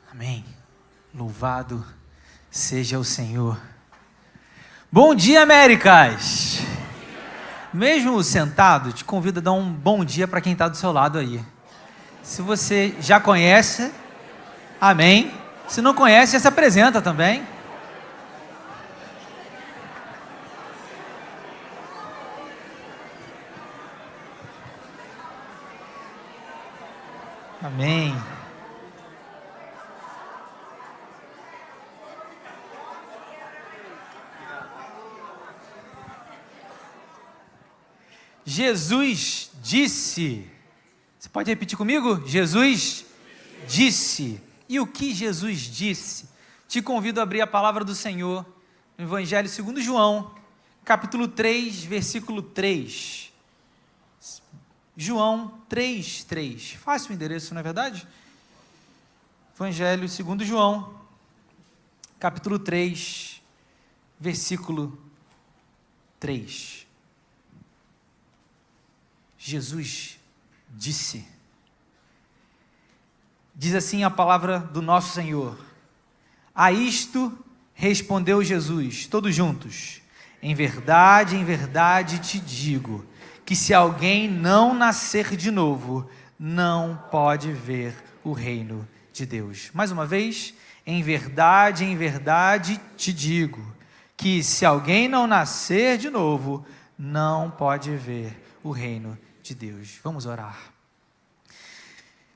Amém. Louvado seja o Senhor. Bom dia, Américas! Mesmo sentado, te convido a dar um bom dia para quem está do seu lado aí. Se você já conhece, amém. Se não conhece, já se apresenta também. Amém. Jesus disse. Você pode repetir comigo? Jesus disse. E o que Jesus disse? Te convido a abrir a palavra do Senhor no Evangelho segundo João, capítulo 3, versículo 3. João 3:3. Fácil o endereço, não é verdade? Evangelho segundo João, capítulo 3, versículo 3. Jesus disse. Diz assim a palavra do nosso Senhor. A isto respondeu Jesus, todos juntos. Em verdade te digo, que se alguém não nascer de novo, não pode ver o reino de Deus. Mais uma vez, em verdade te digo, que se alguém não nascer de novo, não pode ver o reino de Deus. Vamos orar.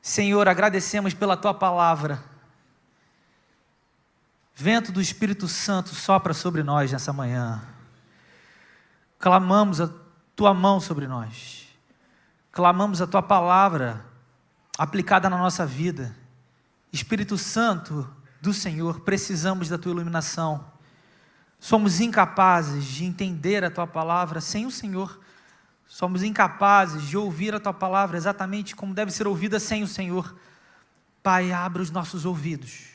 Senhor, agradecemos pela Tua palavra. Vento do Espírito Santo sopra sobre nós nessa manhã. Clamamos a Tua mão sobre nós. Clamamos a Tua palavra aplicada na nossa vida. Espírito Santo do Senhor, precisamos da Tua iluminação. Somos incapazes de entender a Tua palavra sem o Senhor. Somos incapazes de ouvir a Tua palavra exatamente como deve ser ouvida sem o Senhor. Pai, abra os nossos ouvidos,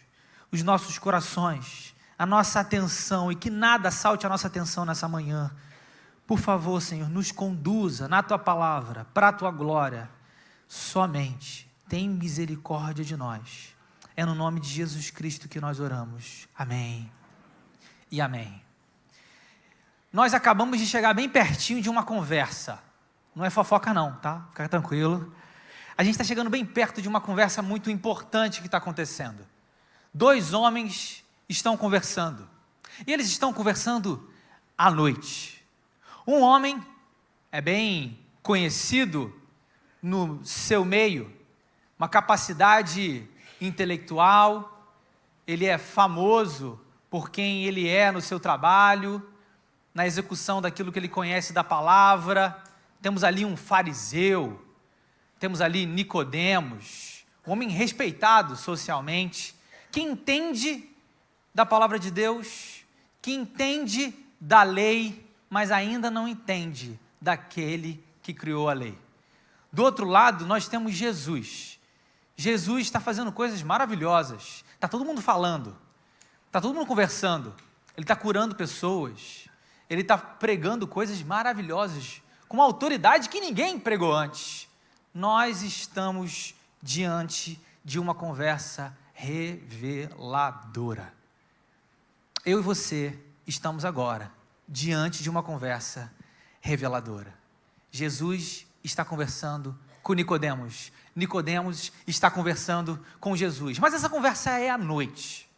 os nossos corações, a nossa atenção, e que nada salte a nossa atenção nessa manhã. Por favor, Senhor, nos conduza na Tua palavra, para a Tua glória. Somente tem misericórdia de nós. É no nome de Jesus Cristo que nós oramos. Amém e amém. Nós acabamos de chegar bem pertinho de uma conversa. Não é fofoca não, tá? Fica tranquilo. A gente está chegando bem perto de uma conversa muito importante que está acontecendo. Dois homens estão conversando. E eles estão conversando à noite. Um homem é bem conhecido no seu meio, uma capacidade intelectual, ele é famoso por quem ele é no seu trabalho, na execução daquilo que ele conhece da palavra. Temos ali um fariseu, temos ali Nicodemos, um homem respeitado socialmente, que entende da palavra de Deus, que entende da lei, mas ainda não entende daquele que criou a lei. Do outro lado, nós temos Jesus. Jesus está fazendo coisas maravilhosas, está todo mundo falando, está todo mundo conversando, ele está curando pessoas, ele está pregando coisas maravilhosas, com uma autoridade que ninguém pregou antes. Nós estamos diante de uma conversa reveladora. Eu e você estamos agora diante de uma conversa reveladora. Jesus está conversando com Nicodemos. Nicodemos está conversando com Jesus. Mas essa conversa é à noite.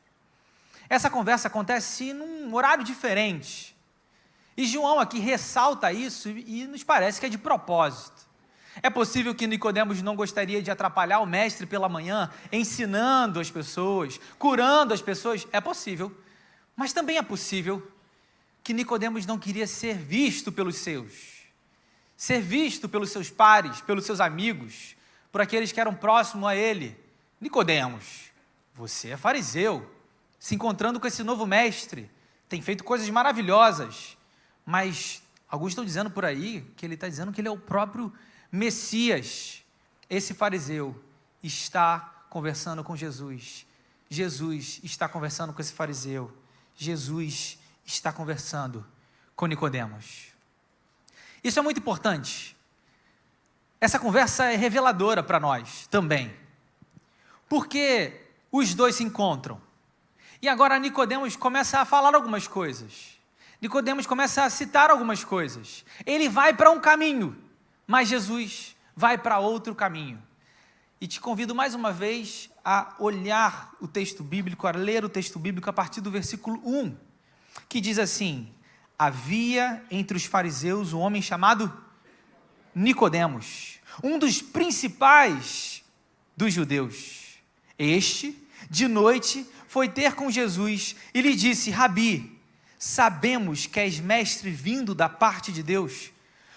Essa conversa acontece num horário diferente. E João aqui ressalta isso e nos parece que é de propósito. É possível que Nicodemos não gostaria de atrapalhar o mestre pela manhã, ensinando as pessoas, curando as pessoas. É possível. Mas também é possível que Nicodemos não queria ser visto pelos seus, ser visto pelos seus pares, pelos seus amigos, por aqueles que eram próximos a ele. Nicodemos, você é fariseu, se encontrando com esse novo mestre, tem feito coisas maravilhosas, mas alguns estão dizendo por aí que ele está dizendo que ele é o próprio Messias. Esse fariseu está conversando com Jesus. Jesus está conversando com esse fariseu. Jesus está conversando com Nicodemos. Isso é muito importante. Essa conversa é reveladora para nós também. Porque os dois se encontram. E agora Nicodemos começa a falar algumas coisas. Nicodemos começa a citar algumas coisas. Ele vai para um caminho, mas Jesus vai para outro caminho. E te convido mais uma vez a olhar o texto bíblico, a ler o texto bíblico a partir do versículo 1, que diz assim: havia entre os fariseus um homem chamado Nicodemos, um dos principais dos judeus. Este, de noite, foi ter com Jesus e lhe disse: Rabi, sabemos que és mestre vindo da parte de Deus,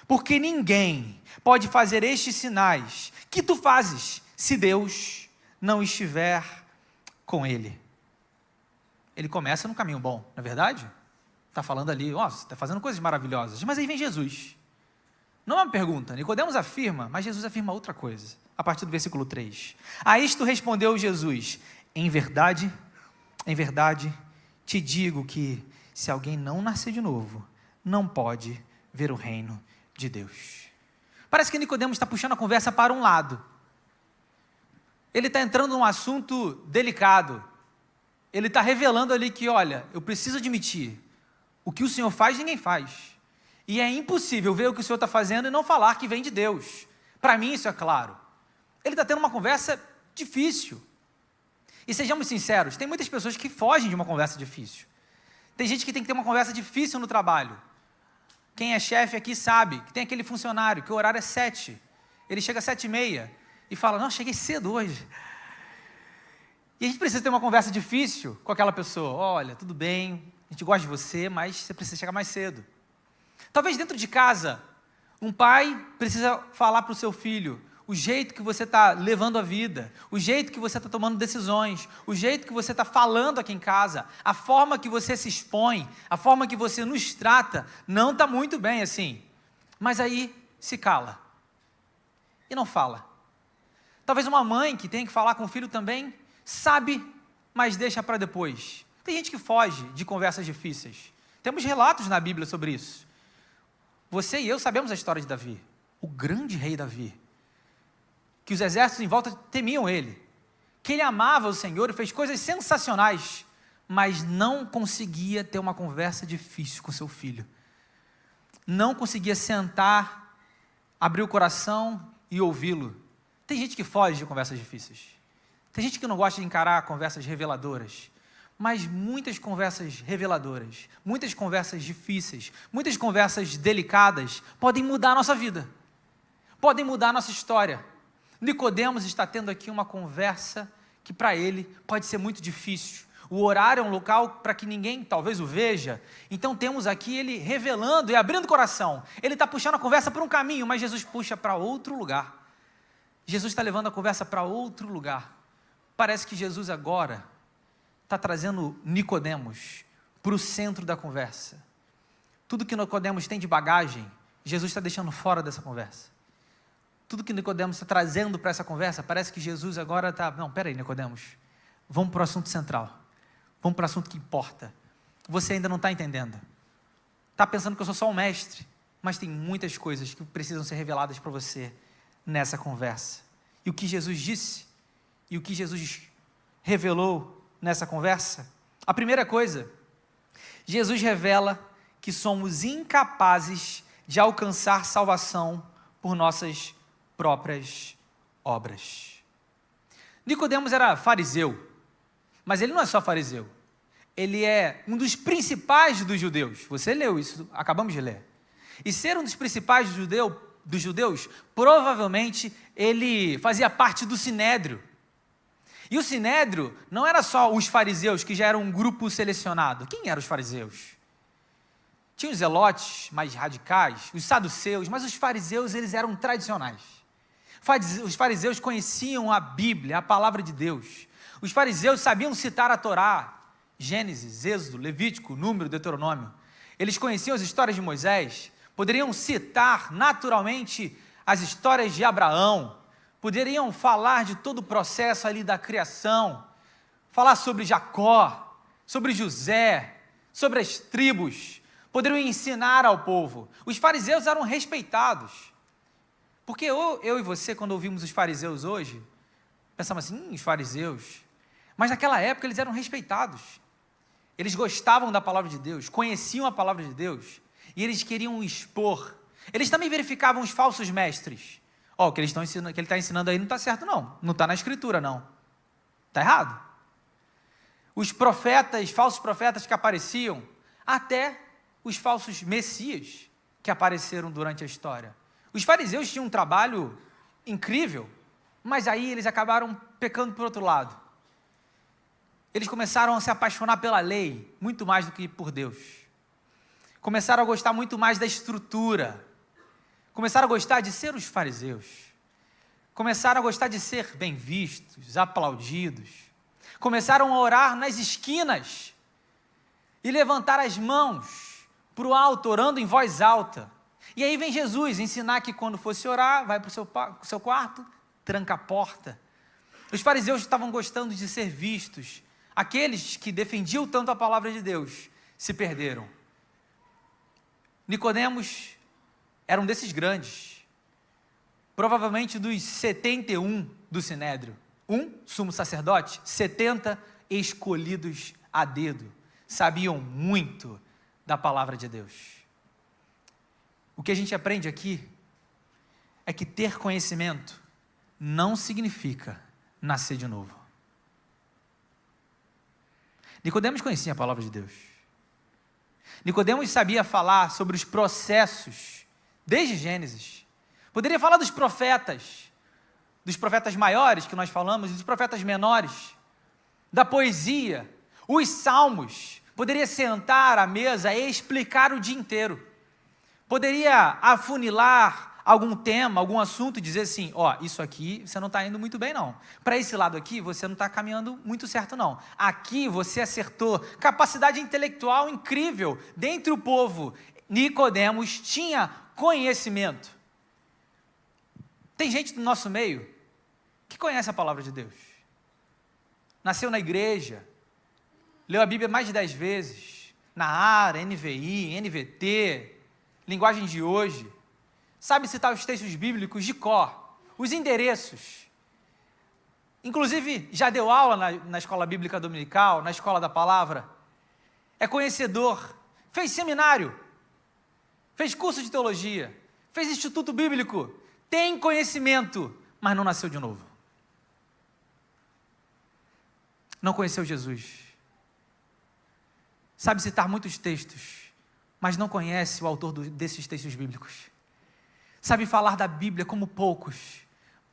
porque ninguém pode fazer estes sinais que tu fazes, se Deus não estiver com ele. Ele começa no caminho bom, não é verdade? Está falando ali, ó, você está fazendo coisas maravilhosas, mas aí vem Jesus. Não é uma pergunta, Nicodemos afirma, mas Jesus afirma outra coisa, a partir do versículo 3. A isto respondeu Jesus: em verdade, te digo que se alguém não nascer de novo, não pode ver o reino de Deus. Parece que Nicodemos está puxando a conversa para um lado. Ele está entrando num assunto delicado. Ele está revelando ali que, olha, eu preciso admitir, o que o Senhor faz, ninguém faz. E é impossível ver o que o Senhor está fazendo e não falar que vem de Deus. Para mim isso é claro. Ele está tendo uma conversa difícil. E sejamos sinceros, tem muitas pessoas que fogem de uma conversa difícil. Tem gente que tem que ter uma conversa difícil no trabalho. Quem é chefe aqui sabe que tem aquele funcionário que o horário é 7. Ele chega às 7h30 e fala: não, cheguei cedo hoje. E a gente precisa ter uma conversa difícil com aquela pessoa. Olha, tudo bem, a gente gosta de você, mas você precisa chegar mais cedo. Talvez dentro de casa, um pai precisa falar para o seu filho o jeito que você está levando a vida, o jeito que você está tomando decisões, o jeito que você está falando aqui em casa, a forma que você se expõe, a forma que você nos trata, não está muito bem assim. Mas aí se cala e não fala. Talvez uma mãe que tem que falar com o filho também, sabe, mas deixa para depois. Tem gente que foge de conversas difíceis. Temos relatos na Bíblia sobre isso. Você e eu sabemos a história de Davi, o grande rei Davi, que os exércitos em volta temiam ele, que ele amava o Senhor e fez coisas sensacionais, mas não conseguia ter uma conversa difícil com seu filho. Não conseguia sentar, abrir o coração e ouvi-lo. Tem gente que foge de conversas difíceis. Tem gente que não gosta de encarar conversas reveladoras. Mas muitas conversas reveladoras, muitas conversas difíceis, muitas conversas delicadas podem mudar a nossa vida. Podem mudar a nossa história. Nicodemos está tendo aqui uma conversa que para ele pode ser muito difícil. O horário é um local para que ninguém talvez o veja. Então temos aqui ele revelando e abrindo o coração. Ele está puxando a conversa para um caminho, mas Jesus puxa para outro lugar. Jesus está levando a conversa para outro lugar. Parece que Jesus agora está trazendo Nicodemos para o centro da conversa. Tudo que Nicodemos tem de bagagem, Jesus está deixando fora dessa conversa. Tudo que Nicodemos está trazendo para essa conversa, parece que Jesus agora está... Não, peraí, Nicodemos, vamos para o assunto central. Vamos para o assunto que importa. Você ainda não está entendendo. Está pensando que eu sou só um mestre, mas tem muitas coisas que precisam ser reveladas para você nessa conversa. E o que Jesus disse, e o que Jesus revelou nessa conversa, a primeira coisa, Jesus revela que somos incapazes de alcançar salvação por nossas próprias obras. Nicodemos era fariseu, mas ele não é só fariseu, ele é um dos principais dos judeus. Você leu isso, acabamos de ler. E ser um dos principais dos judeus, provavelmente ele fazia parte do Sinédrio. E o Sinédrio não era só os fariseus, que já eram um grupo selecionado. Quem eram os fariseus? Tinha os zelotes mais radicais, os saduceus, mas os fariseus, eles eram tradicionais. Os fariseus conheciam a Bíblia, a palavra de Deus. Os fariseus sabiam citar a Torá, Gênesis, Êxodo, Levítico, Número, Deuteronômio. Eles conheciam as histórias de Moisés, poderiam citar naturalmente as histórias de Abraão, poderiam falar de todo o processo ali da criação, falar sobre Jacó, sobre José, sobre as tribos, poderiam ensinar ao povo. Os fariseus eram respeitados, porque eu e você, quando ouvimos os fariseus hoje, pensamos assim, os fariseus, Mas naquela época eles eram respeitados. Eles gostavam da palavra de Deus, conheciam a palavra de Deus, e eles queriam expor. Eles também verificavam os falsos mestres. O que ele está ensinando aí não está certo não está na escritura não, está errado. Os profetas, falsos profetas que apareciam, até os falsos messias que apareceram durante a história. Os fariseus tinham um trabalho incrível, mas aí eles acabaram pecando por outro lado. Eles começaram a se apaixonar pela lei, muito mais do que por Deus. Começaram a gostar muito mais da estrutura. Começaram a gostar de ser os fariseus. Começaram a gostar de ser bem vistos, aplaudidos. Começaram a orar nas esquinas e levantar as mãos para o alto, orando em voz alta. E aí vem Jesus ensinar que quando fosse orar, vai para o seu quarto, tranca a porta. Os fariseus estavam gostando de ser vistos. Aqueles que defendiam tanto a palavra de Deus se perderam. Nicodemos era um desses grandes, provavelmente dos 71 do Sinédrio. Sumo sacerdote, 70 escolhidos a dedo, sabiam muito da palavra de Deus. O que a gente aprende aqui é que ter conhecimento não significa nascer de novo. Nicodemos conhecia a palavra de Deus. Nicodemos sabia falar sobre os processos, desde Gênesis. Poderia falar dos profetas maiores que nós falamos, e dos profetas menores, da poesia, os salmos. Poderia sentar à mesa e explicar o dia inteiro. Poderia afunilar algum tema, algum assunto e dizer assim, isso aqui você não está indo muito bem não. Para esse lado aqui você não está caminhando muito certo não. Aqui você acertou. Capacidade intelectual incrível. Dentre o povo, Nicodemos tinha conhecimento. Tem gente do nosso meio que conhece a palavra de Deus. Nasceu na igreja, leu a Bíblia mais de 10 vezes, na ARA, NVI, NVT, linguagem de hoje, sabe citar os textos bíblicos de cor, os endereços, inclusive já deu aula na escola bíblica dominical, na escola da palavra, é conhecedor, fez seminário, fez curso de teologia, fez instituto bíblico, tem conhecimento, mas não nasceu de novo. Não conheceu Jesus. Sabe citar muitos textos, mas não conhece o autor desses textos bíblicos. Sabe falar da Bíblia como poucos,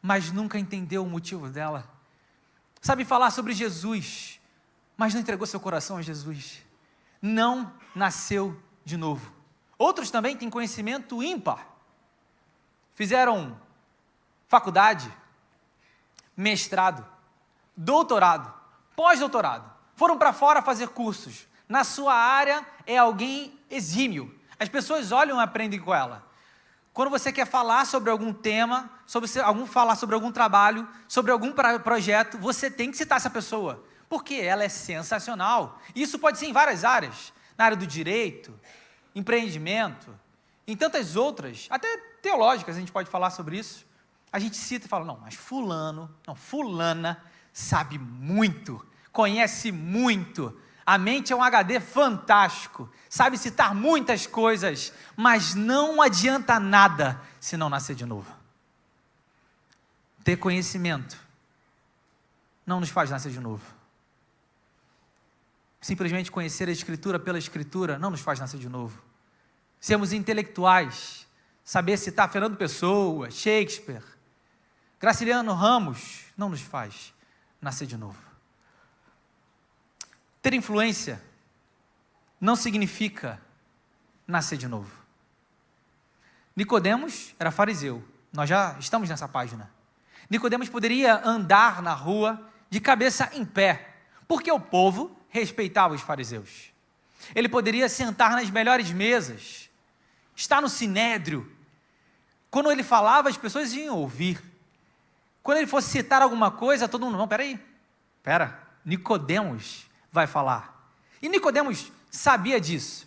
mas nunca entendeu o motivo dela. Sabe falar sobre Jesus, mas não entregou seu coração a Jesus. Não nasceu de novo. Outros também têm conhecimento ímpar. Fizeram faculdade, mestrado, doutorado, pós-doutorado. Foram para fora fazer cursos. Na sua área é alguém exímio. As pessoas olham e aprendem com ela. Quando você quer falar sobre algum tema, falar sobre algum trabalho, sobre algum projeto, você tem que citar essa pessoa, porque ela é sensacional. Isso pode ser em várias áreas, na área do direito, empreendimento, em tantas outras, até teológicas a gente pode falar sobre isso. A gente cita e fala, mas fulana sabe muito, conhece muito, a mente é um HD fantástico, sabe citar muitas coisas, mas não adianta nada se não nascer de novo. Ter conhecimento não nos faz nascer de novo. Simplesmente conhecer a Escritura pela Escritura não nos faz nascer de novo. Sermos intelectuais, saber citar Fernando Pessoa, Shakespeare, Graciliano Ramos, não nos faz nascer de novo. Ter influência não significa nascer de novo. Nicodemos era fariseu, nós já estamos nessa página. Nicodemos poderia andar na rua de cabeça em pé, porque o povo respeitava os fariseus. Ele poderia sentar nas melhores mesas, estar no sinédrio. Quando ele falava, as pessoas iam ouvir. Quando ele fosse citar alguma coisa, todo mundo, Nicodemos vai falar. E Nicodemos sabia disso.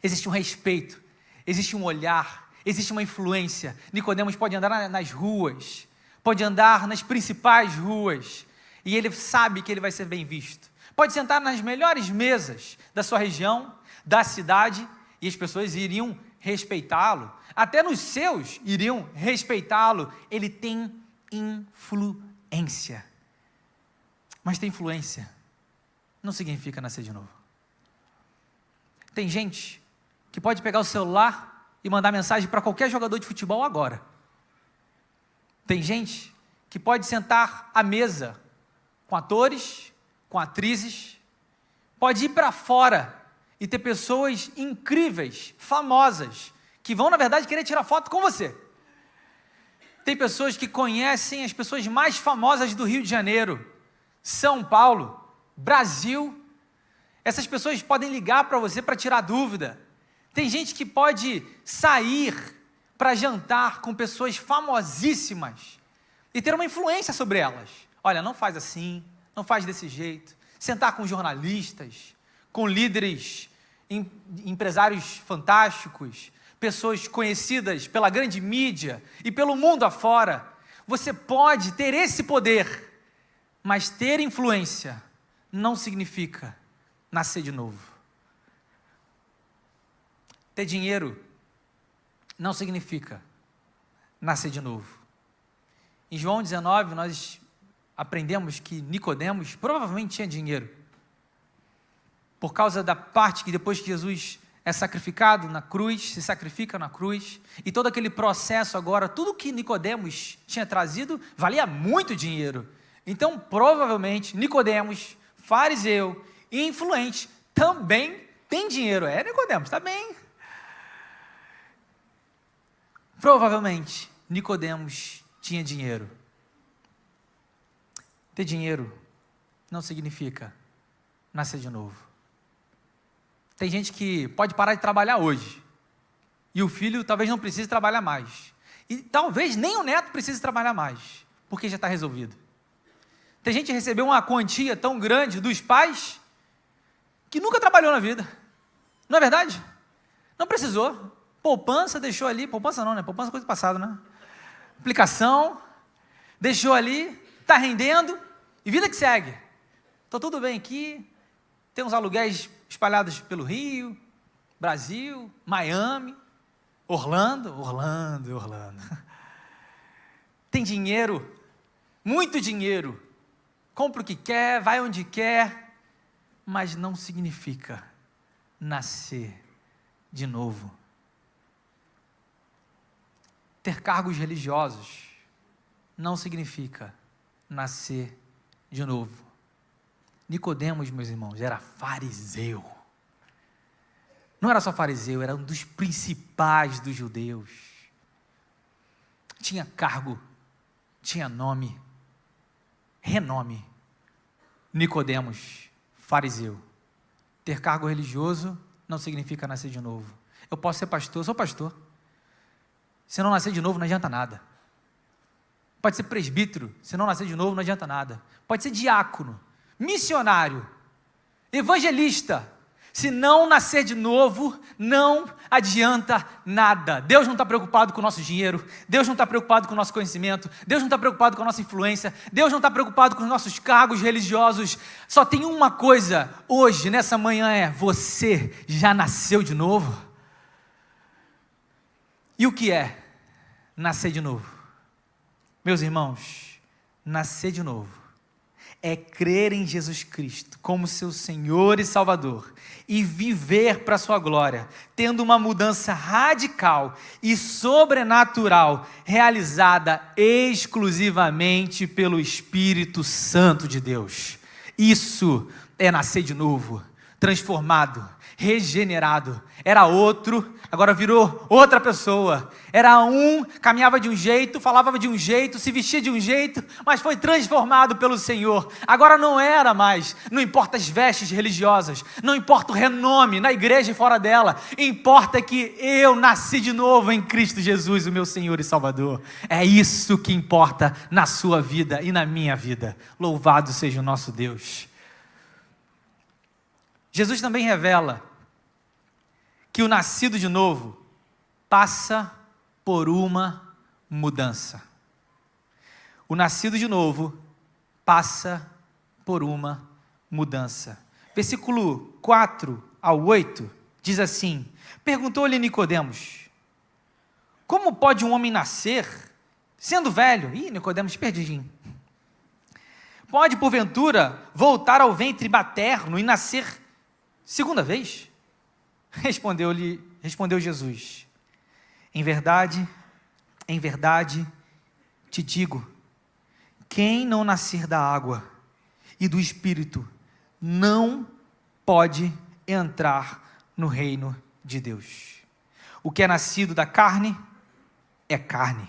Existe um respeito, existe um olhar, existe uma influência. Nicodemos pode andar nas ruas, pode andar nas principais ruas. e ele sabe que ele vai ser bem visto. Pode sentar nas melhores mesas da sua região, da cidade, e as pessoas iriam respeitá-lo. Até nos seus iriam respeitá-lo. Ele tem influência. Mas ter influência não significa nascer de novo. Tem gente que pode pegar o celular e mandar mensagem para qualquer jogador de futebol agora. Tem gente que pode sentar à mesa com atores, com atrizes, pode ir para fora e ter pessoas incríveis, famosas, que vão, na verdade, querer tirar foto com você. Tem pessoas que conhecem as pessoas mais famosas do Rio de Janeiro, São Paulo, Brasil. Essas pessoas podem ligar para você para tirar dúvida. Tem gente que pode sair para jantar com pessoas famosíssimas e ter uma influência sobre elas. Olha, não faz assim, não faz desse jeito. Sentar com jornalistas, com líderes, empresários fantásticos, pessoas conhecidas pela grande mídia e pelo mundo afora. Você pode ter esse poder, mas ter influência não significa nascer de novo. Ter dinheiro não significa nascer de novo. Em João 19, nós aprendemos que Nicodemos provavelmente tinha dinheiro, por causa da parte que depois que Jesus é sacrificado na cruz, se sacrifica na cruz, e todo aquele processo agora, tudo que Nicodemos tinha trazido, valia muito dinheiro. Então, provavelmente, Nicodemos, fariseu e influente, também tem dinheiro. Nicodemos, está bem. Provavelmente, Nicodemos tinha dinheiro. Ter dinheiro não significa nascer de novo. Tem gente que pode parar de trabalhar hoje, e o filho talvez não precise trabalhar mais, e talvez nem o neto precise trabalhar mais, porque já está resolvido. Tem gente que recebeu uma quantia tão grande dos pais, que nunca trabalhou na vida, não é verdade? Não precisou, poupança deixou ali, poupança não, né? Poupança é coisa passada, né? Aplicação, deixou ali, está rendendo, e vida que segue. Está tudo bem aqui, tem uns aluguéis espalhados pelo Rio, Brasil, Miami, Orlando. Tem dinheiro, muito dinheiro, compra o que quer, vai onde quer, mas não significa nascer de novo. Ter cargos religiosos não significa nascer de novo. Nicodemos, meus irmãos, era fariseu. Não era só fariseu, era um dos principais dos judeus. Tinha cargo, tinha nome, renome. Nicodemos, fariseu. Ter cargo religioso não significa nascer de novo. Eu posso ser pastor, eu sou pastor. Se não nascer de novo, não adianta nada. Pode ser presbítero, se não nascer de novo, não adianta nada. Pode ser diácono, missionário, evangelista, se não nascer de novo, não adianta nada. Deus não está preocupado com o nosso dinheiro, Deus não está preocupado com o nosso conhecimento, Deus não está preocupado com a nossa influência, Deus não está preocupado com os nossos cargos religiosos. Só tem uma coisa hoje, nessa manhã, você já nasceu de novo? E o que é nascer de novo? Meus irmãos, nascer de novo é crer em Jesus Cristo como seu Senhor e Salvador e viver para a sua glória, tendo uma mudança radical e sobrenatural realizada exclusivamente pelo Espírito Santo de Deus. Isso é nascer de novo, transformado, regenerado. Era outro, agora virou outra pessoa. Era um, caminhava de um jeito, falava de um jeito, se vestia de um jeito, mas foi transformado pelo Senhor. Agora não era mais, não importa as vestes religiosas, não importa o renome na igreja e fora dela, importa que eu nasci de novo em Cristo Jesus, o meu Senhor e Salvador. É isso que importa na sua vida e na minha vida. Louvado seja o nosso Deus. Jesus também revela que o nascido de novo passa por uma mudança. O nascido de novo passa por uma mudança. Versículo 4 ao 8 diz assim: perguntou-lhe Nicodemos: como pode um homem nascer sendo velho? Ih, Nicodemos perdidinho. Pode, porventura, voltar ao ventre materno e nascer segunda vez? Respondeu Jesus: em verdade, te digo, quem não nascer da água e do Espírito não pode entrar no reino de Deus. O que é nascido da carne é carne,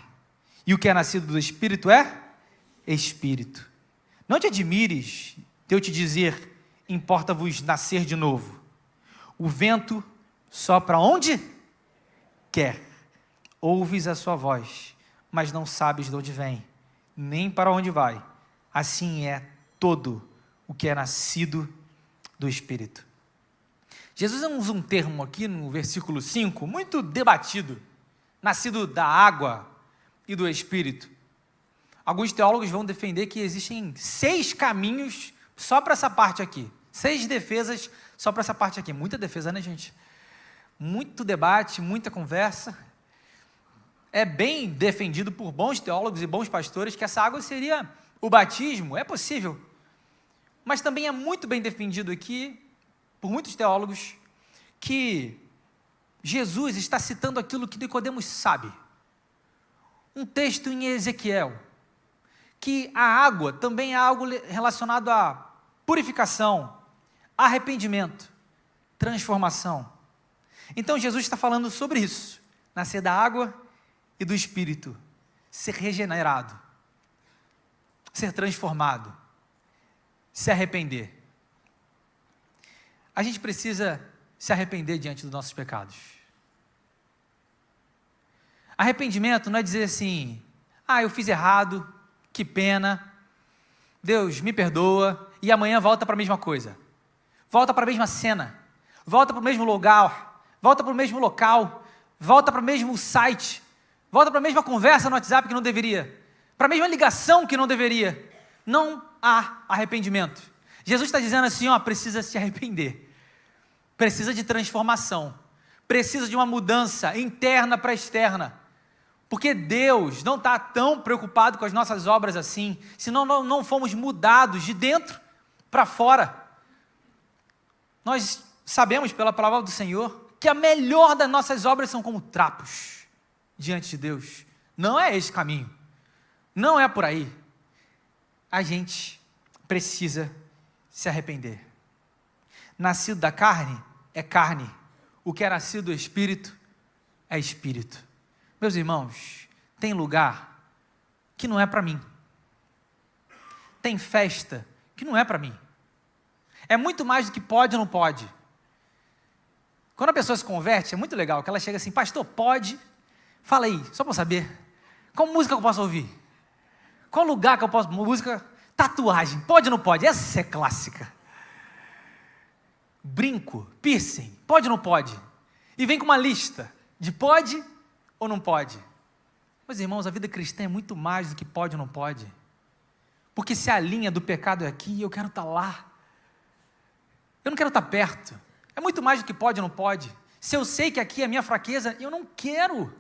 e o que é nascido do Espírito é Espírito. Não te admires de eu te dizer: importa-vos nascer de novo. O vento sopra onde quer, ouves a sua voz, mas não sabes de onde vem, nem para onde vai. Assim é todo o que é nascido do Espírito. Jesus usa um termo aqui no versículo 5, muito debatido: nascido da água e do Espírito. Alguns teólogos vão defender que existem 6 caminhos só para essa parte aqui, 6 defesas só para essa parte aqui. Muita defesa, né, gente? Muito debate, muita conversa. É bem defendido por bons teólogos e bons pastores que essa água seria o batismo. É possível, mas também é muito bem defendido aqui por muitos teólogos que Jesus está citando aquilo que Nicodemos sabe. Um texto em Ezequiel, que a água também é algo relacionado à purificação, arrependimento, transformação. Então Jesus está falando sobre isso: nascer da água e do Espírito, ser regenerado, ser transformado, se arrepender. A gente precisa se arrepender diante dos nossos pecados. Arrependimento não é dizer assim: eu fiz errado, que pena, Deus me perdoa, e amanhã volta para a mesma coisa, volta para a mesma cena, volta para o mesmo lugar, volta para o mesmo local, volta para o mesmo site, volta para a mesma conversa no WhatsApp que não deveria, para a mesma ligação que não deveria. Não há arrependimento. Jesus está dizendo assim: precisa se arrepender, precisa de transformação, precisa de uma mudança interna para externa, porque Deus não está tão preocupado com as nossas obras assim, se não fomos mudados de dentro para fora. Nós sabemos pela palavra do Senhor que a melhor das nossas obras são como trapos diante de Deus. Não é esse caminho, não é por aí. A gente precisa se arrepender. Nascido da carne é carne, o que é nascido do Espírito é Espírito. Meus irmãos, tem lugar que não é para mim, tem festa que não é para mim, é muito mais do que pode ou não pode. Quando a pessoa se converte, é muito legal, que ela chega assim: pastor, pode? Fala aí, só para eu saber, qual música eu posso ouvir? Qual lugar que eu posso, música, tatuagem, pode ou não pode? Essa é clássica. Brinco, piercing, pode ou não pode? E vem com uma lista de pode ou não pode. Meus irmãos, a vida cristã é muito mais do que pode ou não pode, porque se a linha do pecado é aqui, eu quero estar lá, eu não quero estar perto. É muito mais do que pode ou não pode. Se eu sei que aqui é a minha fraqueza, eu não quero.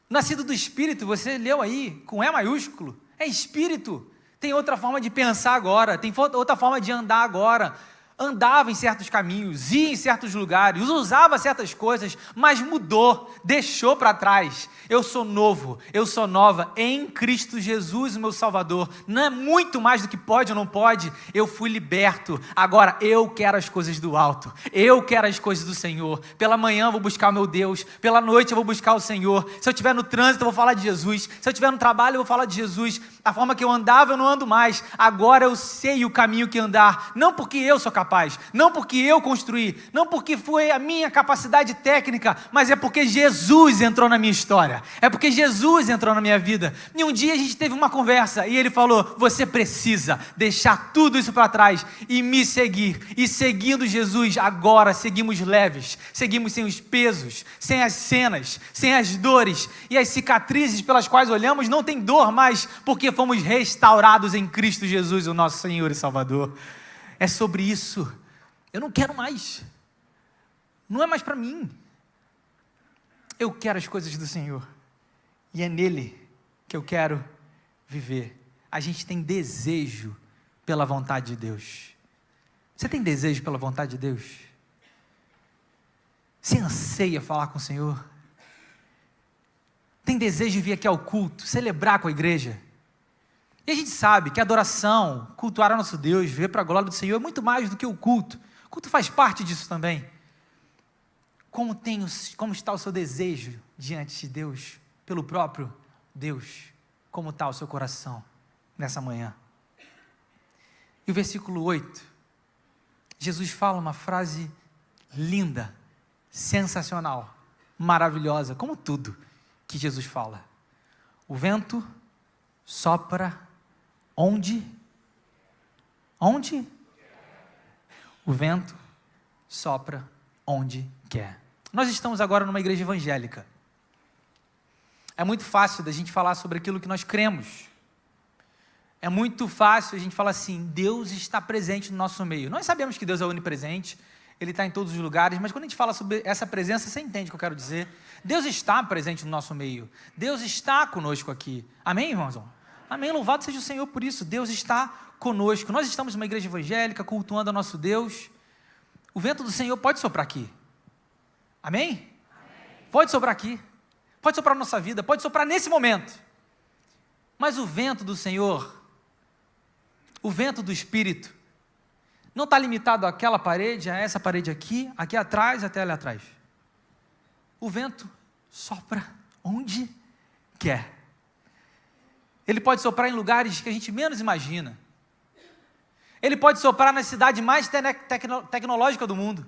Nascido do Espírito, você leu aí, com E maiúsculo, é Espírito. Tem outra forma de pensar agora, tem outra forma de andar agora. Andava em certos caminhos, ia em certos lugares, usava certas coisas, mas mudou, deixou para trás. Eu sou novo, eu sou nova em Cristo Jesus, o meu Salvador. Não é muito mais do que pode ou não pode. Eu fui liberto, agora eu quero as coisas do alto, eu quero as coisas do Senhor. Pela manhã eu vou buscar o meu Deus, pela noite eu vou buscar o Senhor. Se eu estiver no trânsito eu vou falar de Jesus, se eu estiver no trabalho eu vou falar de Jesus. A forma que eu andava eu não ando mais, agora eu sei o caminho que andar, não porque eu sou capaz, capaz, não porque eu construí, não porque foi a minha capacidade técnica, mas é porque Jesus entrou na minha história, é porque Jesus entrou na minha vida. E um dia a gente teve uma conversa e ele falou: você precisa deixar tudo isso para trás e me seguir. E seguindo Jesus, agora seguimos leves, seguimos sem os pesos, sem as cenas, sem as dores e as cicatrizes pelas quais olhamos. Não tem dor mais, porque fomos restaurados em Cristo Jesus, o nosso Senhor e Salvador. É sobre isso. Eu não quero mais. Não é mais para mim. Eu quero as coisas do Senhor. E é nele que eu quero viver. A gente tem desejo pela vontade de Deus. Você tem desejo pela vontade de Deus? Você anseia falar com o Senhor? Tem desejo de vir aqui ao culto, celebrar com a igreja? E a gente sabe que a adoração, cultuar ao nosso Deus, viver para a glória do Senhor é muito mais do que o culto. O culto faz parte disso também. Como está o seu desejo diante de Deus, pelo próprio Deus? Como está o seu coração nessa manhã? E o versículo 8, Jesus fala uma frase linda, sensacional, maravilhosa, como tudo que Jesus fala. O vento sopra onde? Onde? O vento sopra onde quer. Nós estamos agora numa igreja evangélica. É muito fácil da gente falar sobre aquilo que nós cremos. É muito fácil a gente falar assim: Deus está presente no nosso meio. Nós sabemos que Deus é onipresente, Ele está em todos os lugares, mas quando a gente fala sobre essa presença, você entende o que eu quero dizer. Deus está presente no nosso meio. Deus está conosco aqui. Amém, irmãos? Amém, louvado seja o Senhor por isso. Deus está conosco. Nós estamos numa igreja evangélica, cultuando a nosso Deus. O vento do Senhor pode soprar aqui. Amém? Amém. Pode soprar aqui. Pode soprar na nossa vida, pode soprar nesse momento. Mas o vento do Senhor, o vento do Espírito, não está limitado àquela parede, a essa parede aqui atrás, até ali atrás. O vento sopra onde quer. Ele pode soprar em lugares que a gente menos imagina. Ele pode soprar na cidade mais tecnológica do mundo.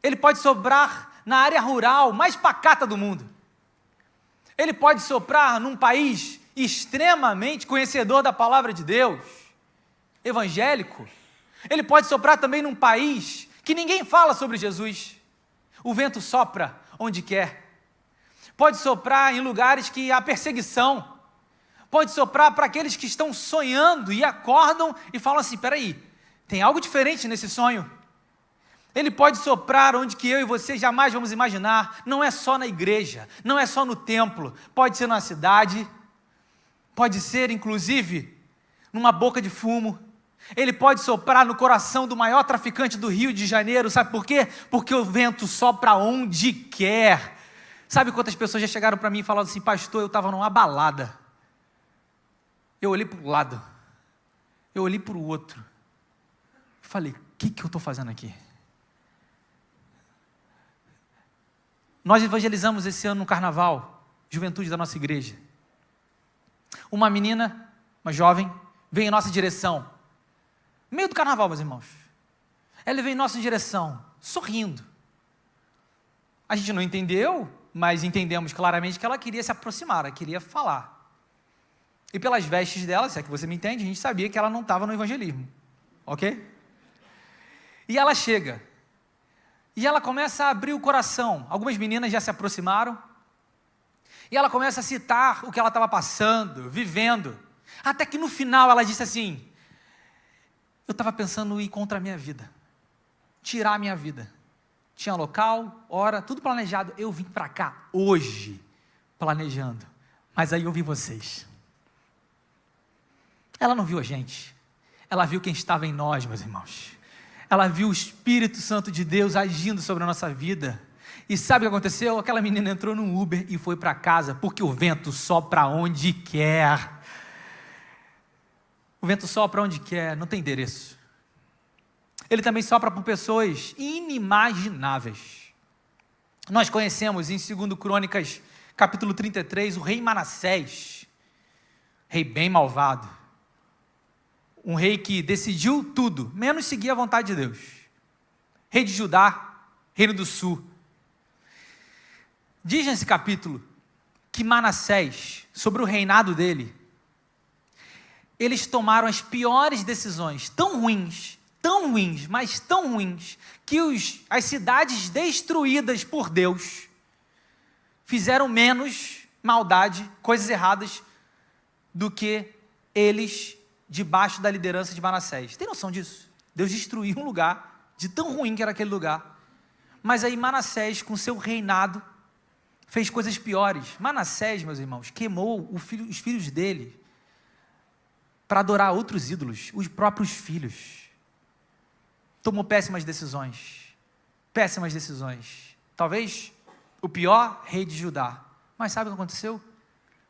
Ele pode soprar na área rural mais pacata do mundo. Ele pode soprar num país extremamente conhecedor da palavra de Deus, evangélico. Ele pode soprar também num país que ninguém fala sobre Jesus. O vento sopra onde quer. Pode soprar em lugares que há perseguição. Pode soprar para aqueles que estão sonhando e acordam e falam assim: peraí, tem algo diferente nesse sonho. Ele pode soprar onde que eu e você jamais vamos imaginar. Não é só na igreja, não é só no templo, pode ser na cidade, pode ser inclusive numa boca de fumo. Ele pode soprar no coração do maior traficante do Rio de Janeiro. Sabe por quê? Porque o vento sopra onde quer. Sabe quantas pessoas já chegaram para mim e falaram assim: pastor, eu estava numa balada, eu olhei para o lado, eu olhei para o outro, falei: o que eu estou fazendo aqui? Nós evangelizamos esse ano no carnaval, juventude da nossa igreja. Uma menina, uma jovem, veio em nossa direção, no meio do carnaval, meus irmãos. Ela veio em nossa direção, sorrindo. A gente não entendeu, mas entendemos claramente que ela queria se aproximar, ela queria falar. E pelas vestes dela, se é que você me entende, a gente sabia que ela não estava no evangelismo, ok? E ela chega, e ela começa a abrir o coração. Algumas meninas já se aproximaram, e ela começa a citar o que ela estava passando, vivendo, até que no final ela disse assim: eu estava pensando em ir contra a minha vida, tirar a minha vida. Tinha local, hora, tudo planejado. Eu vim para cá hoje, planejando, mas aí eu vi vocês. Ela não viu a gente, ela viu quem estava em nós, meus irmãos. Ela viu o Espírito Santo de Deus agindo sobre a nossa vida. E sabe o que aconteceu? Aquela menina entrou num Uber e foi para casa, porque o vento sopra onde quer. O vento sopra onde quer, não tem endereço. Ele também sopra por pessoas inimagináveis. Nós conhecemos em 2 Crônicas, capítulo 33, o rei Manassés, rei bem malvado. um rei que decidiu tudo, menos seguir a vontade de Deus. Rei de Judá, reino do sul. Diz nesse capítulo que Manassés, sobre o reinado dele, eles tomaram as piores decisões, tão ruins, mas tão ruins, que as cidades destruídas por Deus fizeram menos maldade, coisas erradas, do que eles debaixo da liderança de Manassés. Tem noção disso? Deus destruiu um lugar, de tão ruim que era aquele lugar, mas aí Manassés, com seu reinado, fez coisas piores. Manassés, meus irmãos, queimou os filhos dele para adorar outros ídolos, os próprios filhos. Tomou péssimas decisões. Talvez o pior rei de Judá. Mas sabe o que aconteceu?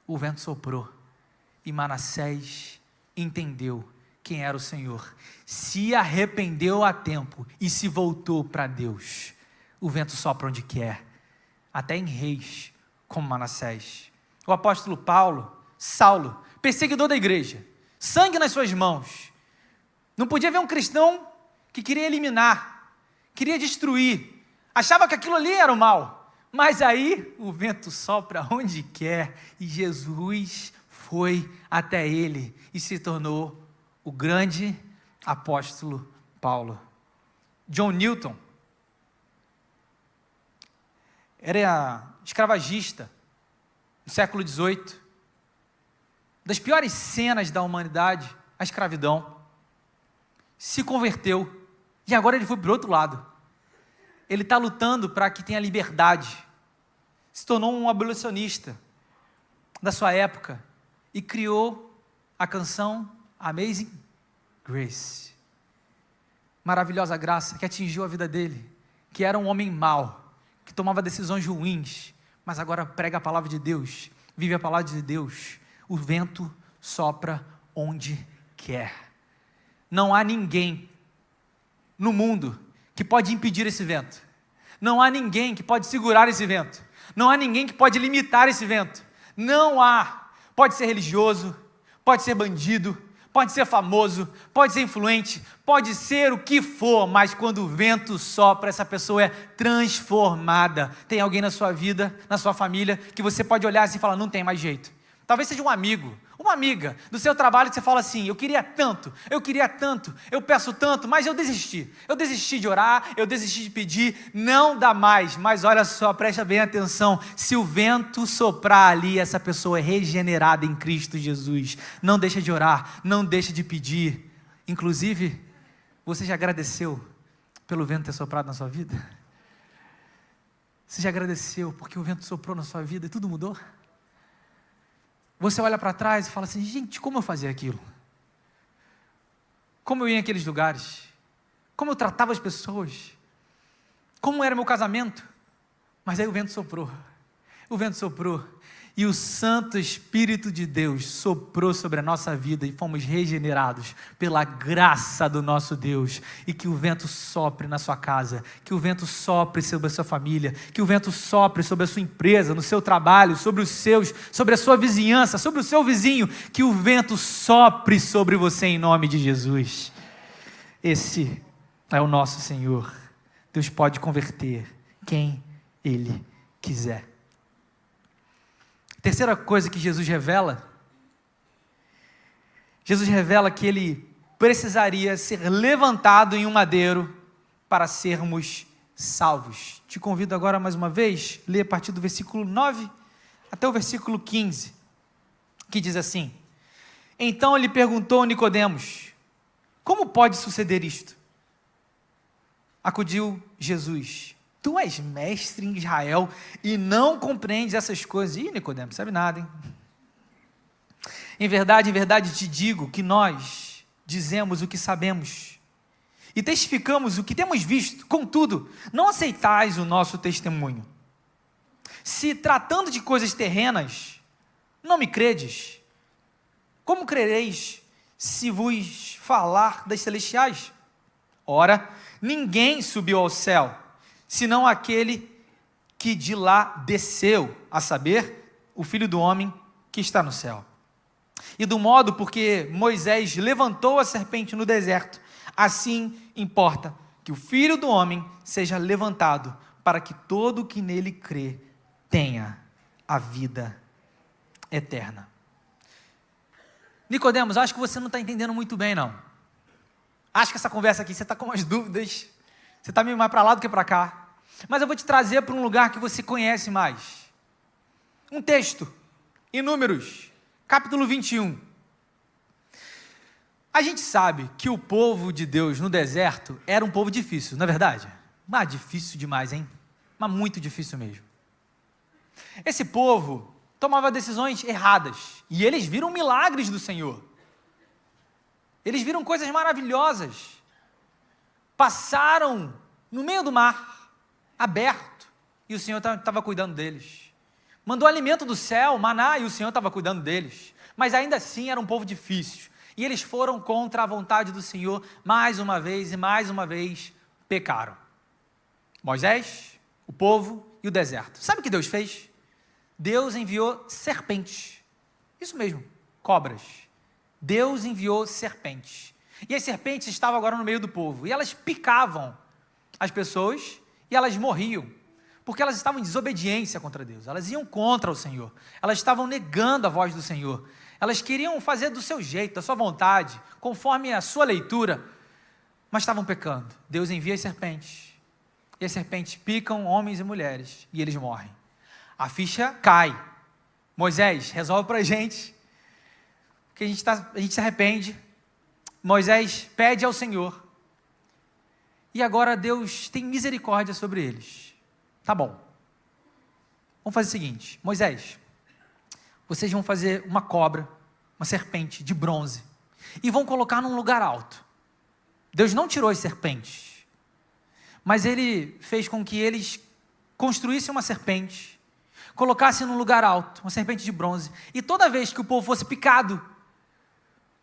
O vento soprou e Manassés entendeu quem era o Senhor, se arrependeu a tempo e se voltou para Deus. O vento sopra onde quer, até em reis como Manassés. O apóstolo Saulo, perseguidor da igreja, sangue nas suas mãos, não podia ver um cristão que queria eliminar, queria destruir, achava que aquilo ali era o mal, mas aí o vento sopra onde quer, e Jesus foi até ele e se tornou o grande apóstolo Paulo. John Newton era escravagista no século XVIII, das piores cenas da humanidade, a escravidão. Se converteu e agora ele foi para o outro lado. Ele está lutando para que tenha liberdade. Se tornou um abolicionista da sua época e criou a canção Amazing Grace. Maravilhosa graça que atingiu a vida dele, que era um homem mau, que tomava decisões ruins, mas agora prega a palavra de Deus, vive a palavra de Deus. O vento sopra onde quer. Não há ninguém no mundo que pode impedir esse vento. Não há ninguém que pode segurar esse vento. Não há ninguém que pode limitar esse vento. Não há. Pode ser religioso, pode ser bandido, pode ser famoso, pode ser influente, pode ser o que for, mas quando o vento sopra, essa pessoa é transformada. Tem alguém na sua vida, na sua família, que você pode olhar assim e falar, não tem mais jeito. Talvez seja um amigo, uma amiga do seu trabalho que você fala assim, eu queria tanto, eu peço tanto, mas eu desisti de orar, eu desisti de pedir, não dá mais. Mas olha só, presta bem atenção, se o vento soprar ali, essa pessoa é regenerada em Cristo Jesus. Não deixa de orar, não deixa de pedir. Inclusive, você já agradeceu pelo vento ter soprado na sua vida? Você já agradeceu porque o vento soprou na sua vida e tudo mudou? Você olha para trás e fala assim, gente, como eu fazia aquilo? Como eu ia em aqueles lugares? Como eu tratava as pessoas? Como era meu casamento? Mas aí o vento soprou e o Santo Espírito de Deus soprou sobre a nossa vida e fomos regenerados pela graça do nosso Deus. E que o vento sopre na sua casa, que o vento sopre sobre a sua família, que o vento sopre sobre a sua empresa, no seu trabalho, sobre os seus, sobre a sua vizinhança, sobre o seu vizinho, que o vento sopre sobre você em nome de Jesus. Esse é o nosso Senhor. Deus pode converter quem Ele quiser. Terceira coisa que Jesus revela que Ele precisaria ser levantado em um madeiro para sermos salvos. Te convido agora mais uma vez, ler a partir do versículo 9 até o versículo 15, que diz assim, então ele perguntou a Nicodemos, como pode suceder isto? Acudiu Jesus, tu és mestre em Israel e não compreendes essas coisas. Ih, Nicodemos, sabe nada, hein? Em verdade te digo que nós dizemos o que sabemos e testificamos o que temos visto, contudo, não aceitais o nosso testemunho. Se tratando de coisas terrenas, não me credes, como crereis se vos falar das celestiais? Ora, ninguém subiu ao céu, senão aquele que de lá desceu, a saber, o Filho do Homem que está no céu. E do modo porque Moisés levantou a serpente no deserto, assim importa que o Filho do Homem seja levantado, para que todo o que nele crê tenha a vida eterna. Nicodemos, acho que você não está entendendo muito bem, não. Acho que essa conversa aqui, você está com umas dúvidas, você está meio mais para lá do que para cá. Mas eu vou te trazer para um lugar que você conhece mais. Um texto, em Números, capítulo 21. A gente sabe que o povo de Deus no deserto era um povo difícil, não é verdade? Mas difícil demais, hein? Mas muito difícil mesmo. Esse povo tomava decisões erradas, e eles viram milagres do Senhor. Eles viram coisas maravilhosas. Passaram no meio do mar, aberto, e o Senhor estava cuidando deles. Mandou alimento do céu, maná, e o Senhor estava cuidando deles. Mas ainda assim era um povo difícil. E eles foram contra a vontade do Senhor, mais uma vez e mais uma vez pecaram. Moisés, o povo e o deserto. Sabe o que Deus fez? Deus enviou serpentes. Isso mesmo, cobras. Deus enviou serpentes. E as serpentes estavam agora no meio do povo. E elas picavam as pessoas e elas morriam. Porque elas estavam em desobediência contra Deus. Elas iam contra o Senhor. Elas estavam negando a voz do Senhor. Elas queriam fazer do seu jeito, da sua vontade, conforme a sua leitura, mas estavam pecando. Deus envia as serpentes. E as serpentes picam homens e mulheres. E eles morrem. A ficha cai. Moisés, resolve para a gente. Que a gente se arrepende. Moisés pede ao Senhor. E agora Deus tem misericórdia sobre eles. Tá bom. Vamos fazer o seguinte. Moisés, vocês vão fazer uma cobra, uma serpente de bronze. E vão colocar num lugar alto. Deus não tirou as serpentes. Mas Ele fez com que eles construíssem uma serpente. Colocassem num lugar alto, uma serpente de bronze. E toda vez que o povo fosse picado,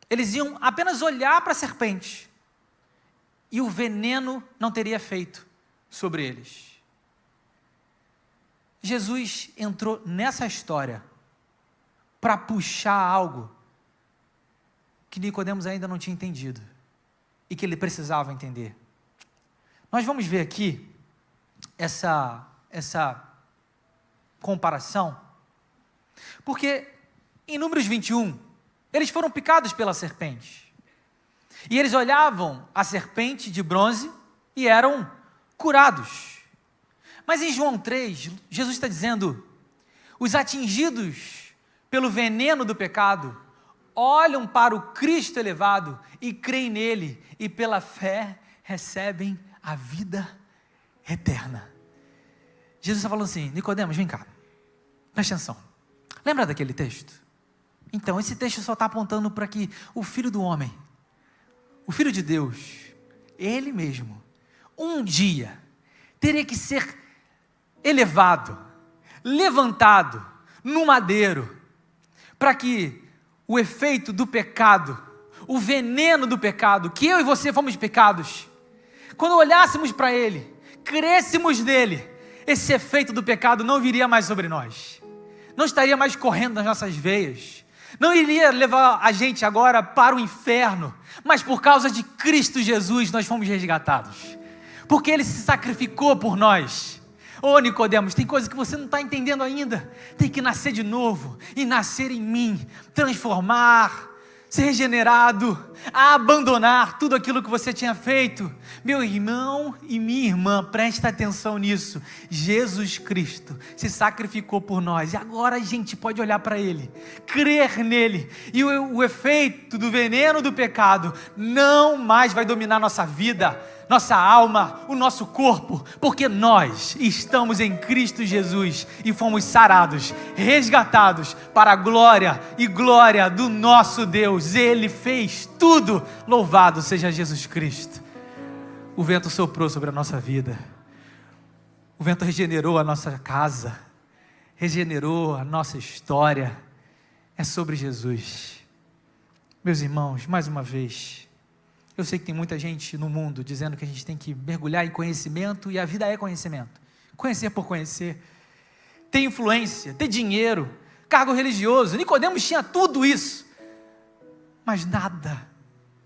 eles iam apenas olhar para a serpente. E o veneno não teria efeito sobre eles. Jesus entrou nessa história para puxar algo que Nicodemos ainda não tinha entendido e que ele precisava entender. Nós vamos ver aqui essa comparação, porque em Números 21, eles foram picados pela serpente, e eles olhavam a serpente de bronze e eram curados. Mas em João 3, Jesus está dizendo, os atingidos pelo veneno do pecado, olham para o Cristo elevado e creem nele, e pela fé recebem a vida eterna. Jesus está falando assim, Nicodemos, vem cá, presta atenção. Lembra daquele texto? Então, esse texto só está apontando para que o Filho do Homem, o Filho de Deus, Ele mesmo, um dia, teria que ser elevado, levantado no madeiro, para que o efeito do pecado, o veneno do pecado, que eu e você fomos pecados, quando olhássemos para Ele, crêssemos nele, esse efeito do pecado não viria mais sobre nós, não estaria mais correndo nas nossas veias, não iria levar a gente agora para o inferno, mas por causa de Cristo Jesus nós fomos resgatados, porque Ele se sacrificou por nós. Ô Nicodemos, tem coisa que você não está entendendo ainda, tem que nascer de novo, e nascer em mim, transformar, ser regenerado, a abandonar tudo aquilo que você tinha feito. Meu irmão e minha irmã, presta atenção nisso, Jesus Cristo se sacrificou por nós, e agora a gente pode olhar para Ele, crer nele, e o efeito do veneno do pecado não mais vai dominar nossa vida, nossa alma, o nosso corpo, porque nós estamos em Cristo Jesus e fomos sarados, resgatados para a glória e glória do nosso Deus. Ele fez tudo, louvado seja Jesus Cristo. O vento soprou sobre a nossa vida, o vento regenerou a nossa casa, regenerou a nossa história, é sobre Jesus. Meus irmãos, mais uma vez, eu sei que tem muita gente no mundo dizendo que a gente tem que mergulhar em conhecimento, e a vida é conhecimento, conhecer por conhecer, ter influência, ter dinheiro, cargo religioso. Nicodemos tinha tudo isso, Mas nada,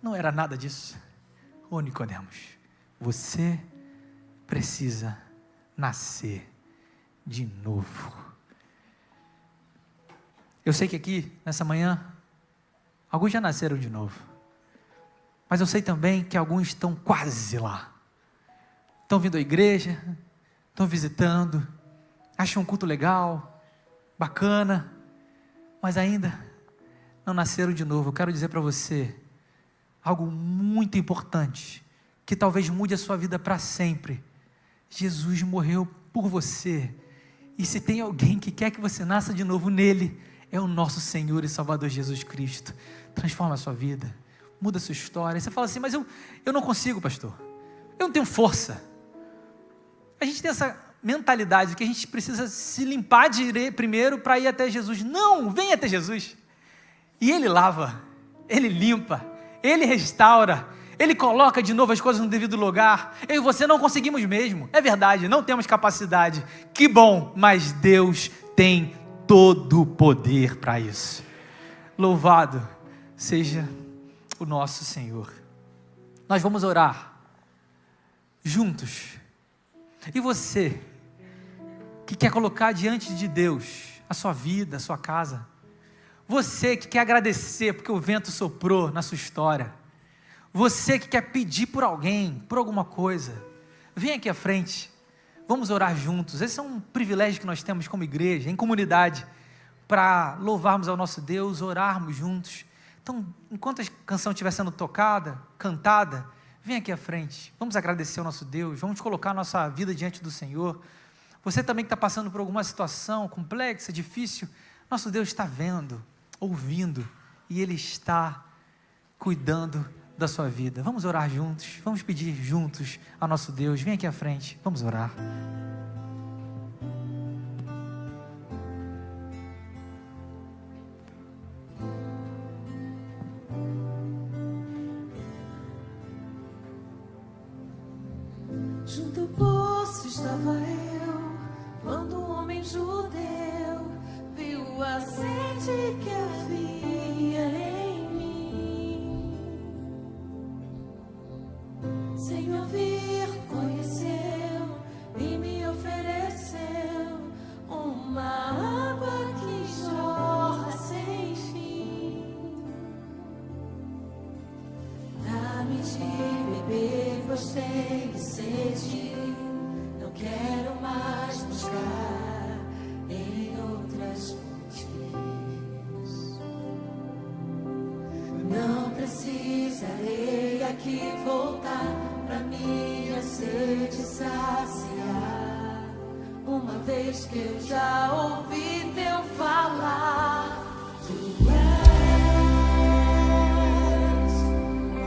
não era nada disso. Ô Nicodemos, você precisa nascer de novo. Eu sei que aqui, nessa manhã, alguns já nasceram de novo. Mas eu sei também que alguns estão quase lá. Estão vindo à igreja, estão visitando, acham um culto legal, bacana, mas ainda não nasceram de novo. Eu quero dizer para você algo muito importante, que talvez mude a sua vida para sempre. Jesus morreu por você, e se tem alguém que quer que você nasça de novo nele, é o nosso Senhor e Salvador Jesus Cristo. Transforma a sua vida, muda a sua história. Você fala assim, mas eu não consigo, pastor, eu não tenho força. A gente tem essa mentalidade de que a gente precisa se limpar primeiro para ir até Jesus. Não, vem até Jesus, e Ele lava, Ele limpa, Ele restaura, Ele coloca de novo as coisas no devido lugar. Eu e você não conseguimos mesmo, é verdade, não temos capacidade, que bom, mas Deus tem todo o poder para isso. Louvado seja o nosso Senhor. Nós vamos orar juntos, e você que quer colocar diante de Deus a sua vida, a sua casa, você que quer agradecer porque o vento soprou na sua história, você que quer pedir por alguém, por alguma coisa, vem aqui à frente, vamos orar juntos. Esse é um privilégio que nós temos como igreja, em comunidade, para louvarmos ao nosso Deus, orarmos juntos. Então, enquanto a canção estiver sendo tocada, cantada, vem aqui à frente, vamos agradecer ao nosso Deus, vamos colocar a nossa vida diante do Senhor. Você também que está passando por alguma situação complexa, difícil, nosso Deus está vendo, ouvindo, e Ele está cuidando da sua vida. Vamos orar juntos, vamos pedir juntos ao nosso Deus. Vem aqui à frente, vamos orar. Junto ao poço estava eu, quando um homem judeu viu a sede que havia em mim. Sem ouvir, conheceu e me ofereceu uma água que jorra sem fim. Dá-me de beber, pois tenho sede. Não quero mais buscar em outras fontes. Não precisarei aqui voltar pra minha sede saciar, uma vez que eu já ouvi teu falar. Tu és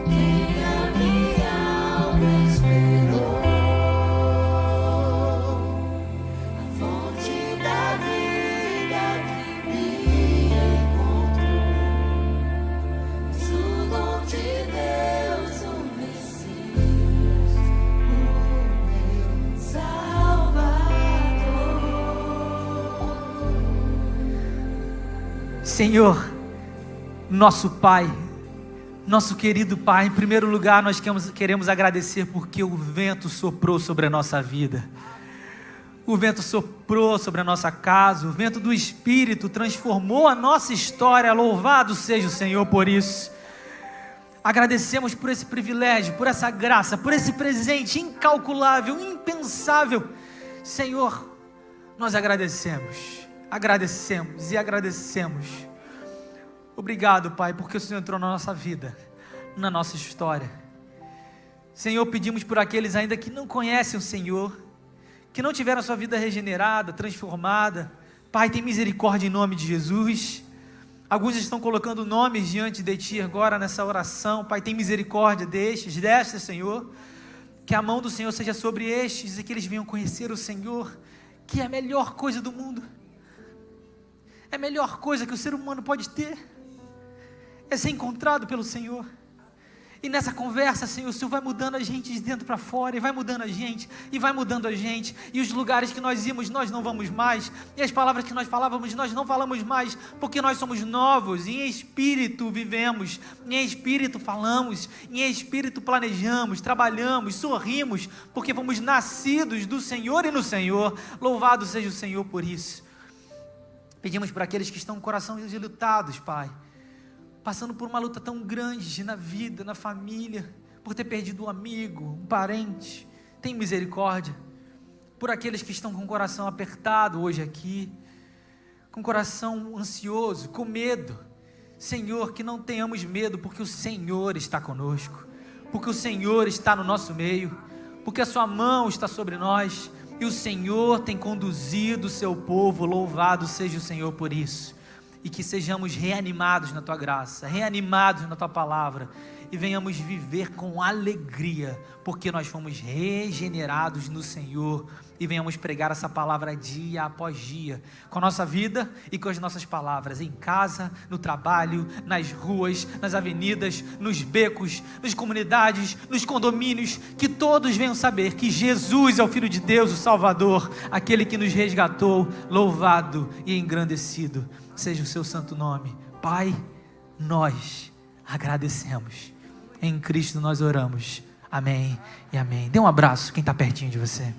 quem a minha alma esperou, a fonte da vida que me encontrou. És o dom de Deus, o Messias, o meu Salvador. Senhor, nosso Pai, nosso querido Pai, em primeiro lugar nós queremos agradecer porque o vento soprou sobre a nossa vida, o vento soprou sobre a nossa casa, o vento do Espírito transformou a nossa história. Louvado seja o Senhor por isso. Agradecemos por esse privilégio, por essa graça, por esse presente incalculável, impensável. Senhor, nós agradecemos e agradecemos. Obrigado, Pai, porque o Senhor entrou na nossa vida, na nossa história. Senhor, pedimos por aqueles ainda que não conhecem o Senhor, que não tiveram a sua vida regenerada, transformada. Pai, tem misericórdia em nome de Jesus. Alguns estão colocando nomes diante de Ti agora nessa oração. Pai, tem misericórdia destas, Senhor. Que a mão do Senhor seja sobre estes e que eles venham conhecer o Senhor, que é a melhor coisa do mundo. É a melhor coisa que o ser humano pode ter, é ser encontrado pelo Senhor. E nessa conversa, Senhor, o Senhor vai mudando a gente de dentro para fora, e vai mudando a gente, e vai mudando a gente, e os lugares que nós íamos, nós não vamos mais, e as palavras que nós falávamos, nós não falamos mais, porque nós somos novos, e em espírito vivemos, e em espírito falamos, e em espírito planejamos, trabalhamos, sorrimos, porque fomos nascidos do Senhor e no Senhor. Louvado seja o Senhor por isso. Pedimos para aqueles que estão com o coração enlutados, Pai, passando por uma luta tão grande na vida, na família, por ter perdido um amigo, um parente, tem misericórdia. Por aqueles que estão com o coração apertado hoje aqui, com o coração ansioso, com medo, Senhor, que não tenhamos medo, porque o Senhor está conosco, porque o Senhor está no nosso meio, porque a sua mão está sobre nós, e o Senhor tem conduzido o seu povo. Louvado seja o Senhor por isso. E que sejamos reanimados na Tua graça, reanimados na Tua palavra, e venhamos viver com alegria, porque nós fomos regenerados no Senhor, e venhamos pregar essa palavra dia após dia, com a nossa vida e com as nossas palavras, em casa, no trabalho, nas ruas, nas avenidas, nos becos, nas comunidades, nos condomínios, que todos venham saber que Jesus é o Filho de Deus, o Salvador, aquele que nos resgatou. Louvado e engrandecido seja o seu santo nome. Pai, nós agradecemos, em Cristo nós oramos, amém e amém. Dê um abraço quem está pertinho de você.